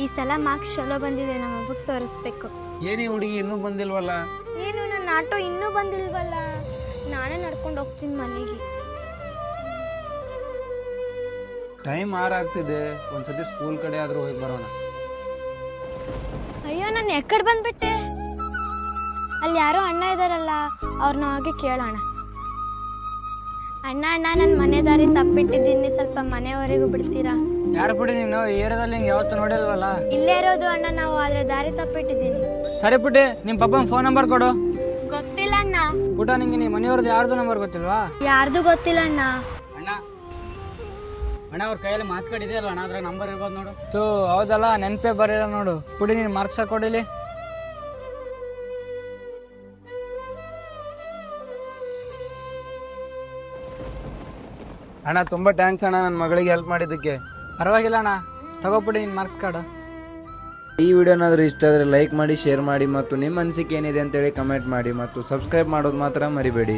ಈ ಸಲ ಮಾರ್ಕ್ಸ್ ಚಲೋ ಬಂದಿದೆ, ನಮ್ಮ ಅಬ್ಬಕ್ಕೆ ತೋರಿಸ್ಬೇಕು. ಏನೇ ಹುಡುಗಿ ಇನ್ನೂ ಬಂದಿಲ್ವಲ್ಲ? ಏನು ನನ್ನ ಆಟೋ ಇನ್ನೂ ಬಂದಿಲ್ವಲ್ಲ, ನಾನೇ ನಡ್ಕೊಂಡು ಹೋಗ್ತೀನಿ ಮನೆಗೆ. ಟೈಮ್ 6 ಆಗ್ತಿದೆ, ಒಂದ್ಸತಿ ಸ್ಕೂಲ್ ಕಡೆ ಆದ್ರೂ ಹೋಗಿ ಬರೋಣ. ಅಯ್ಯೋ, ನಾನು ಎಕ್ಕಡೆ ಬಂದ್ಬಿಟ್ಟೆ. ಅಲ್ಲಿ ಯಾರೋ ಅಣ್ಣ ಇದ್ದಾರಲ್ಲ, ಅವ್ರನ್ನ ಹೋಗಿ ಕೇಳೋಣ. ಅಣ್ಣ ಅಣ್ಣ, ನನ್ನ ಮನೆ ದಾರಿ ತಪ್ಪಿಟ್ಟಿದ್ದೀನಿ, ಸ್ವಲ್ಪ ಮನೆವರೆಗೂ ಬಿಡ್ತೀರಾ? ಯಾರು ಬಿಡಿ ನೀನು, ಈ ಏರಿಯಾದಲ್ಲಿ ಹಿಂಗೆ ಯಾವತ್ತೂ ನೋಡಿಲ್ವಲ್ಲ. ಇಲ್ಲೇ ಇರೋದು ಅಣ್ಣ ನಾವು, ಆದ್ರೆ ದಾರಿ ತಪ್ಪಿಟ್ಟಿದ್ದೀನಿ. ಸರಿ ಪುಟ್ಟಿ, ನಿಮ್ಮ ಪಪ್ಪನ ಫೋನ್ ನಂಬರ್ ಕೊಡು. ಗೊತ್ತಿಲ್ಲ ಅಣ್ಣ. ಪುಟ, ನಿಂಗೆ ನಿಮ್ಮ ಮನೆಯವ್ರದ್ದು ಯಾರ್ದು ನಂಬರ್ ಗೊತ್ತಿಲ್ವಾ? ಯಾರ್ದು ಗೊತ್ತಿಲ್ಲ ಅಣ್ಣ. ಅಣ್ಣ ಅಣ್ಣ, ಅವ್ರ ಕೈಯಲ್ಲಿ ಮಾರ್ಕ್ಸ್ ಕಾರ್ಡ್ ಇದೆಯಲ್ಲ ಅಣ್ಣ, ಅದ್ರಾಗ ನಂಬರ್ ಇರ್ಬೋದು ನೋಡು. ತೂ ಹೌದಲ್ಲ, ನೆನಪೇ ಬರೀಲ್ಲ ನೋಡು. ಪುಡಿ, ನೀನು ಮಾರ್ಕ್ಸ್ ಕೊಡಿಲಿ. ಅಣ್ಣ ತುಂಬಾ ಥ್ಯಾಂಕ್ಸ್ ಅಣ್ಣ, ನನ್ನ ಮಗಳಿಗೆ ಹೆಲ್ಪ್ ಮಾಡಿದ್ದಕ್ಕೆ. ಪರವಾಗಿಲ್ಲ ಅಣ್ಣ, ತಗೋಬಿಡಿ ನಿನ್ನ ಮಾರ್ಕ್ಸ್ ಕಾರ್ಡು. ಈ ವಿಡಿಯೋನಾದ್ರೂ ಇಷ್ಟ ಆದರೆ ಲೈಕ್ ಮಾಡಿ, ಶೇರ್ ಮಾಡಿ ಮತ್ತು ನಿಮ್ಮ ಅನಿಸಿಕೆ ಏನಿದೆ ಅಂತೇಳಿ ಕಮೆಂಟ್ ಮಾಡಿ ಮತ್ತು ಸಬ್ಸ್ಕ್ರೈಬ್ ಮಾಡೋದು ಮಾತ್ರ ಮರಿಬೇಡಿ.